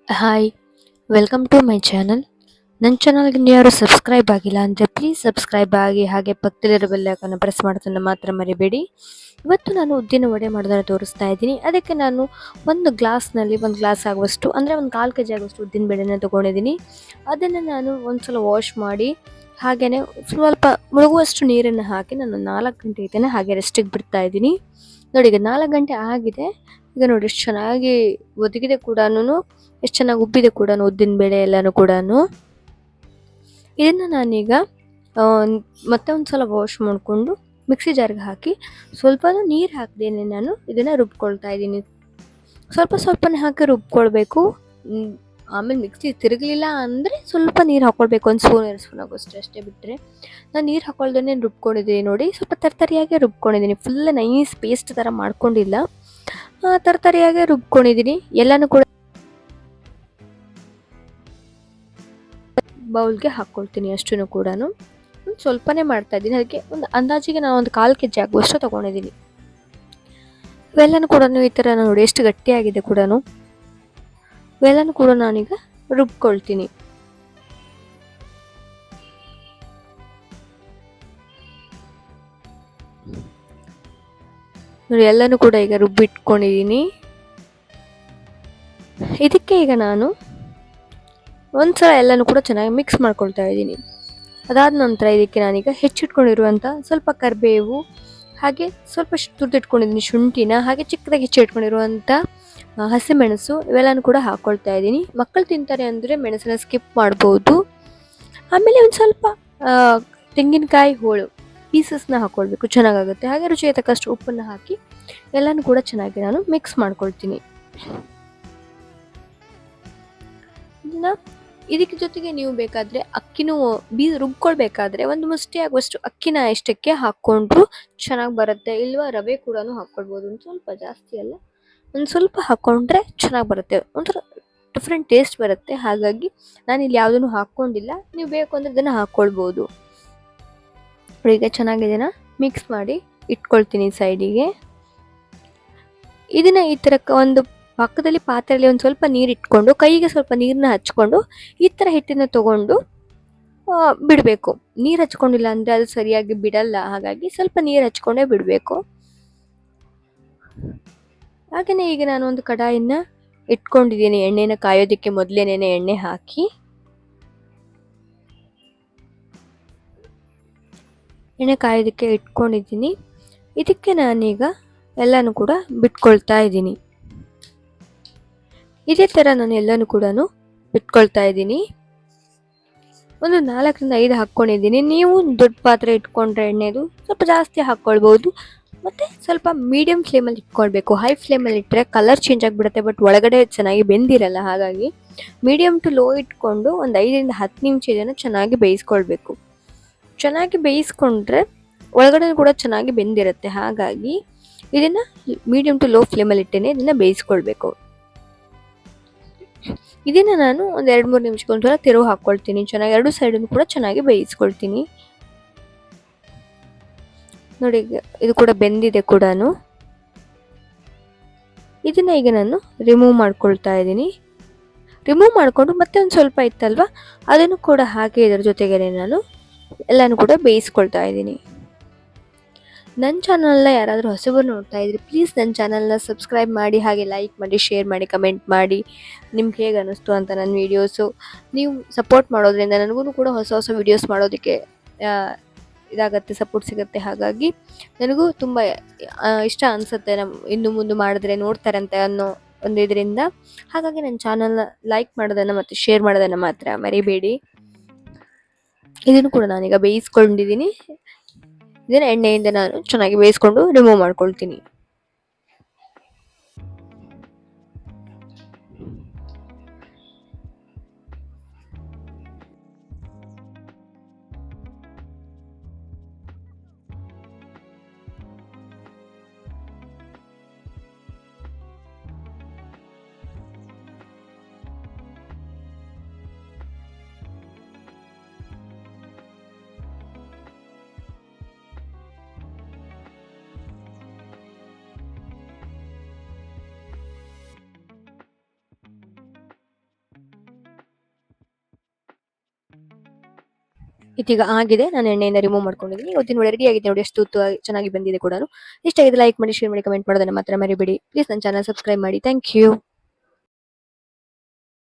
Hi, welcome to my channel. ನನ್ನ ಚಾನಲ್ಗೆ ಯಾರು ಸಬ್ಸ್ಕ್ರೈಬ್ ಆಗಿಲ್ಲ ಅಂದರೆ ಪ್ಲೀಸ್ ಸಬ್ಸ್ಕ್ರೈಬ್ ಆಗಿ, ಹಾಗೆ ಪಕ್ಕದಲ್ಲಿರೋ ಬೆಲ್ ಐಕಾನ್ ಪ್ರೆಸ್ ಮಾಡೋದನ್ನು ಮಾತ್ರ ಮರಿಬೇಡಿ. ಇವತ್ತು ನಾನು ಉದ್ದಿನ ವಡೆ ಮಾಡೋದನ್ನು ತೋರಿಸ್ತಾ ಇದ್ದೀನಿ. ಅದಕ್ಕೆ ನಾನು ಒಂದು ಗ್ಲಾಸ್ ಆಗುವಷ್ಟು, ಅಂದರೆ ಒಂದು 1/4 kg ಆಗುವಷ್ಟು ಉದ್ದಿನ ಬೇಳೆನ ತೊಗೊಂಡಿದ್ದೀನಿ. ಅದನ್ನು ನಾನು ಒಂದ್ಸಲ ವಾಶ್ ಮಾಡಿ ಹಾಗೆಯೇ ಸ್ವಲ್ಪ ಮುಳುಗುವಷ್ಟು ನೀರನ್ನು ಹಾಕಿ ನಾನು 4 ಗಂಟೆ ಇದನ್ನು ಹಾಗೆ ರೆಸ್ಟಿಗೆ ಬಿಡ್ತಾ ಇದ್ದೀನಿ. ನೋಡಿ, ಈಗ 4 ಗಂಟೆ ಆಗಿದೆ. ಈಗ ನೋಡಿ ಎಷ್ಟು ಚೆನ್ನಾಗಿ ಒದಗಿದೆ ಕೂಡ, ಎಷ್ಟು ಚೆನ್ನಾಗಿ ಉಬ್ಬಿದೆ ಕೂಡ ಉದ್ದಿನ ಬೇಳೆ ಎಲ್ಲನೂ ಕೂಡ. ಇದನ್ನು ನಾನೀಗ ಆ, ಮತ್ತೆ ಒಂದು ಸಲ ವಾಶ್ ಮಾಡಿಕೊಂಡು ಮಿಕ್ಸಿ ಜಾರ್ಗೆ ಹಾಕಿ ಸ್ವಲ್ಪ ನೀರು ಹಾಕ್ದೇನೆ ನಾನು ಇದನ್ನು ರುಬ್ಕೊಳ್ತಾ ಇದ್ದೀನಿ. ಸ್ವಲ್ಪ ಸ್ವಲ್ಪನೇ ಹಾಕಿ ರುಬ್ಕೊಳ್ಬೇಕು. ಆಮೇಲೆ ಮಿಕ್ಸಿ ತಿರುಗಲಿಲ್ಲ ಅಂದರೆ ಸ್ವಲ್ಪ ನೀರು ಹಾಕ್ಕೊಳ್ಬೇಕು, ಒಂದು ಸ್ಪೂನ್ 2 ಸ್ಪೂನ್ ಆಗೋಷ್ಟು ಅಷ್ಟೇ. ಬಿಟ್ಟರೆ ನಾನು ನೀರು ಹಾಕ್ಕೊಳ್ದೇ ರುಬ್ಕೊಂಡಿದ್ದೀನಿ. ನೋಡಿ, ಸ್ವಲ್ಪ ತರ್ತರಿಯಾಗೆ ರುಬ್ಕೊಂಡಿದ್ದೀನಿ, ಫುಲ್ ನೈಸ್ ಪೇಸ್ಟ್ ಥರ ಮಾಡ್ಕೊಂಡಿಲ್ಲ, ತರ್ತರಿಯಾಗೆ ರುಬ್ಕೊಂಡಿದ್ದೀನಿ. ಎಲ್ಲನೂ ಕೂಡ ಬೌಲ್ಗೆ ಹಾಕ್ಕೊಳ್ತೀನಿ. ಅಷ್ಟನ್ನು ಕೂಡ ಸ್ವಲ್ಪನೇ ಮಾಡ್ತಾ ಇದ್ದೀನಿ. ಅದಕ್ಕೆ ಒಂದು ಅಂದಾಜಿಗೆ ನಾನು ಒಂದು 1/4 kg ಆಗುವಷ್ಟು ತೊಗೊಂಡಿದ್ದೀನಿ. ಇವೆಲ್ಲನೂ ಕೂಡ ಈ ಥರ ನೋಡಿ ಎಷ್ಟು ಗಟ್ಟಿಯಾಗಿದೆ ಕೂಡ. ಇವೆಲ್ಲನೂ ಕೂಡ ನಾನೀಗ ರುಬ್ಕೊಳ್ತೀನಿ. ನೋಡಿ, ಎಲ್ಲನೂ ಕೂಡ ಈಗ ರುಬ್ಬಿಟ್ಕೊಂಡಿದ್ದೀನಿ. ಇದಕ್ಕೆ ಈಗ ನಾನು ಒಂದ್ಸಲ ಎಲ್ಲನೂ ಕೂಡ ಚೆನ್ನಾಗಿ ಮಿಕ್ಸ್ ಮಾಡ್ಕೊಳ್ತಾ ಇದ್ದೀನಿ. ಅದಾದ ನಂತರ ಇದಕ್ಕೆ ನಾನೀಗ ಹೆಚ್ಚಿಟ್ಕೊಂಡಿರುವಂಥ ಸ್ವಲ್ಪ ಕರಿಬೇವು, ಹಾಗೆ ಸ್ವಲ್ಪ ತುರಿದಿಟ್ಕೊಂಡಿದ್ದೀನಿ ಶುಂಠಿನ, ಹಾಗೆ ಚಿಕ್ಕದಾಗಿ ಹೆಚ್ಚಿಟ್ಕೊಂಡಿರುವಂಥ ಹಸಿಮೆಣಸು, ಇವೆಲ್ಲನೂ ಕೂಡ ಹಾಕ್ಕೊಳ್ತಾ ಇದ್ದೀನಿ. ಮಕ್ಕಳು ತಿಂತಾರೆ ಅಂದರೆ ಮೆಣಸನ್ನ ಸ್ಕಿಪ್ ಮಾಡ್ಬೋದು. ಆಮೇಲೆ ಒಂದು ಸ್ವಲ್ಪ ತೆಂಗಿನಕಾಯಿ ಹೋಳು ಪೀಸಸ್ನ ಹಾಕ್ಕೊಳ್ಬೇಕು, ಚೆನ್ನಾಗಾಗುತ್ತೆ. ಹಾಗೆ ರುಚಿಗೆ ತಕ್ಕಷ್ಟು ಉಪ್ಪನ್ನು ಹಾಕಿ ಎಲ್ಲನೂ ಕೂಡ ಚೆನ್ನಾಗಿ ನಾನು ಮಿಕ್ಸ್ ಮಾಡ್ಕೊಳ್ತೀನಿ. ಇದಕ್ಕೆ ಜೊತೆಗೆ ನೀವು ಬೇಕಾದರೆ ಅಕ್ಕಿನೂ ರುಬ್ಕೊಳ್ಬೇಕಾದ್ರೆ ಒಂದು ಮುಷ್ಟಿ ಆಗುವಷ್ಟು ಅಕ್ಕಿನ ಇಷ್ಟಕ್ಕೆ ಹಾಕ್ಕೊಂಡ್ರು ಚೆನ್ನಾಗಿ ಬರುತ್ತೆ. ಇಲ್ವಾ ರವೆ ಕೂಡ ಹಾಕ್ಕೊಳ್ಬೋದು, ಒಂದು ಸ್ವಲ್ಪ, ಜಾಸ್ತಿ ಅಲ್ಲ, ಒಂದು ಸ್ವಲ್ಪ ಹಾಕ್ಕೊಂಡ್ರೆ ಚೆನ್ನಾಗಿ ಬರುತ್ತೆ, ಒಂಥರ ಡಿಫ್ರೆಂಟ್ ಟೇಸ್ಟ್ ಬರುತ್ತೆ. ಹಾಗಾಗಿ ನಾನಿಲ್ಲಿ ಯಾವುದನ್ನು ಹಾಕ್ಕೊಂಡಿಲ್ಲ, ನೀವು ಬೇಕು ಅಂದರೆ ಇದನ್ನು ಹಾಕ್ಕೊಳ್ಬೋದು. ಈಗ ಚೆನ್ನಾಗಿದೆನಾ ಮಿಕ್ಸ್ ಮಾಡಿ ಇಟ್ಕೊಳ್ತೀನಿ ಸೈಡಿಗೆ. ಇದನ್ನು ಈ ಥರ ಒಂದು ಪಕ್ಕದಲ್ಲಿ ಪಾತ್ರೆಯಲ್ಲಿ ಒಂದು ಸ್ವಲ್ಪ ನೀರು ಇಟ್ಕೊಂಡು ಕೈಗೆ ಸ್ವಲ್ಪ ನೀರನ್ನ ಹಚ್ಕೊಂಡು ಈ ಥರ ಹಿಟ್ಟನ್ನು ತೊಗೊಂಡು ಬಿಡಬೇಕು. ನೀರು ಹಚ್ಕೊಂಡಿಲ್ಲ ಅಂದರೆ ಅದು ಸರಿಯಾಗಿ ಬಿಡಲ್ಲ, ಹಾಗಾಗಿ ಸ್ವಲ್ಪ ನೀರು ಹಚ್ಕೊಂಡೇ ಬಿಡಬೇಕು. ಹಾಗೆಯೇ ಈಗ ನಾನು ಒಂದು ಕಡಾಯಿನ ಇಟ್ಕೊಂಡಿದ್ದೀನಿ, ಎಣ್ಣೆನ ಕಾಯೋದಕ್ಕೆ ಮೊದಲೇನೆ ಎಣ್ಣೆ ಹಾಕಿ ಎಣ್ಣೆ ಕಾಯೋದಕ್ಕೆ ಇಟ್ಕೊಂಡಿದ್ದೀನಿ. ಇದಕ್ಕೆ ನಾನೀಗ ಎಲ್ಲನೂ ಕೂಡ ಬಿಟ್ಕೊಳ್ತಾ ಇದ್ದೀನಿ. ಇದೇ ಥರ ನಾನು ಎಲ್ಲನೂ ಕೂಡ ಬಿಟ್ಕೊಳ್ತಾ ಇದ್ದೀನಿ. ಒಂದು 4ರಿಂದ 5 ಹಾಕ್ಕೊಂಡಿದ್ದೀನಿ. ನೀವು ದೊಡ್ಡ ಪಾತ್ರೆ ಇಟ್ಕೊಂಡ್ರೆ ಎಣ್ಣೆದು ಸ್ವಲ್ಪ ಜಾಸ್ತಿ ಹಾಕ್ಕೊಳ್ಬೋದು. ಮತ್ತು ಸ್ವಲ್ಪ ಮೀಡಿಯಮ್ ಫ್ಲೇಮಲ್ಲಿ ಇಟ್ಕೊಳ್ಬೇಕು. ಹೈ ಫ್ಲೇಮಲ್ಲಿ ಇಟ್ಟರೆ ಕಲರ್ ಚೇಂಜ್ ಆಗಿಬಿಡುತ್ತೆ, ಬಟ್ ಒಳಗಡೆ ಚೆನ್ನಾಗಿ ಬೆಂದಿರಲ್ಲ. ಹಾಗಾಗಿ ಮೀಡಿಯಮ್ ಟು ಲೋ ಇಟ್ಕೊಂಡು ಒಂದು 5ರಿಂದ 10 ನಿಮಿಷ ಇದನ್ನು ಚೆನ್ನಾಗಿ ಬೇಯಿಸ್ಕೊಳ್ಬೇಕು. ಚೆನ್ನಾಗಿ ಬೇಯಿಸ್ಕೊಂಡ್ರೆ ಒಳಗಡೆ ಕೂಡ ಚೆನ್ನಾಗಿ ಬೆಂದಿರುತ್ತೆ. ಹಾಗಾಗಿ ಇದನ್ನು ಮೀಡಿಯಮ್ ಟು ಲೋ ಫ್ಲೇಮಲ್ಲಿ ಇಟ್ಟೇ ಇದನ್ನು ಬೇಯಿಸ್ಕೊಳ್ಬೇಕು. ಇದನ್ನು ನಾನು ಒಂದು 2-3 ನಿಮಿಷಕ್ಕೊಂದ್ಸಲ ತಿರುವು ಹಾಕ್ಕೊಳ್ತೀನಿ. ಚೆನ್ನಾಗಿ 2 ಸೈಡನ್ನು ಕೂಡ ಚೆನ್ನಾಗಿ ಬೇಯಿಸ್ಕೊಳ್ತೀನಿ. ನೋಡಿ, ಇದು ಕೂಡ ಬೆಂದಿದೆ ಕೂಡ. ಇದನ್ನು ಈಗ ನಾನು ರಿಮೂವ್ ಮಾಡ್ಕೊಳ್ತಾ ಇದ್ದೀನಿ. ರಿಮೂವ್ ಮಾಡಿಕೊಂಡು ಮತ್ತೆ ಒಂದು ಸ್ವಲ್ಪ ಇತ್ತಲ್ವ, ಅದನ್ನು ಕೂಡ ಹಾಕಿ ಇದರ ಜೊತೆಗೆ ನಾನು ಎಲ್ಲನೂ ಕೂಡ ಬೇಯಿಸ್ಕೊಳ್ತಾ ಇದ್ದೀನಿ. ನನ್ನ ಚಾನಲ್ನ ಯಾರಾದರೂ ಹೊಸಬರು ನೋಡ್ತಾ ಇದ್ರಿ, ಪ್ಲೀಸ್ ನನ್ನ ಚಾನಲ್ನ ಸಬ್ಸ್ಕ್ರೈಬ್ ಮಾಡಿ, ಹಾಗೆ ಲೈಕ್ ಮಾಡಿ, ಶೇರ್ ಮಾಡಿ, ಕಮೆಂಟ್ ಮಾಡಿ ನಿಮ್ಗೆ ಹೇಗೆ ಅನ್ನಿಸ್ತು ಅಂತ ನನ್ನ ವೀಡಿಯೋಸು. ನೀವು ಸಪೋರ್ಟ್ ಮಾಡೋದ್ರಿಂದ ನನಗೂ ಕೂಡ ಹೊಸ ಹೊಸ ವೀಡಿಯೋಸ್ ಮಾಡೋದಕ್ಕೆ ಇದಾಗುತ್ತೆ, ಸಪೋರ್ಟ್ ಸಿಗುತ್ತೆ. ಹಾಗಾಗಿ ನನಗೂ ತುಂಬ ಇಷ್ಟ ಅನಿಸುತ್ತೆ, ಇನ್ನು ಮುಂದೆ ಮಾಡಿದ್ರೆ ನೋಡ್ತಾರೆ ಅಂತ ಅನ್ನೋ ಒಂದು ಇದರಿಂದ. ಹಾಗಾಗಿ ನನ್ನ ಚಾನಲ್ನ ಲೈಕ್ ಮಾಡೋದನ್ನು ಮತ್ತು ಶೇರ್ ಮಾಡೋದನ್ನು ಮಾತ್ರ ಮರಿಬೇಡಿ. ಇದನ್ನು ಕೂಡ ನಾನೀಗ ಬೇಯಿಸ್ಕೊಂಡಿದ್ದೀನಿ. ಇದನ್ನು ಎಣ್ಣೆಯಿಂದ ನಾನು ಚೆನ್ನಾಗಿ ಬೇಯಿಸ್ಕೊಂಡು ರಿಮೂವ್ ಮಾಡ್ಕೊಳ್ತೀನಿ. ಇದೀಗ ಆಗಿದೆ, ನಾನು ಎಣ್ಣೆಯಿಂದ ರಿಮೂವ್ ಮಾಡ್ಕೊಂಡಿದ್ದೀನಿ. ಇವತ್ತಿನ ರೆಡಿ ಆಗಿದೆ ನೋಡಿ, ಎಷ್ಟು ಚೆನ್ನಾಗಿ ಬಂದಿದೆ ಕೂಡ. ಇಷ್ಟ ಆಗಿದೆ ಲೈಕ್ ಮಾಡಿ, ಶೇರ್ ಮಾಡಿ, ಕಮೆಂಟ್ ಮಾಡೋದನ್ನ ಮಾತ್ರ ಮರಿಬೇಡಿ. ಪ್ಲೀಸ್ ನನ್ನ ಚಾನಲ್ ಸಬ್ಸ್ಕ್ರೈಬ್ ಮಾಡಿ. Thank you.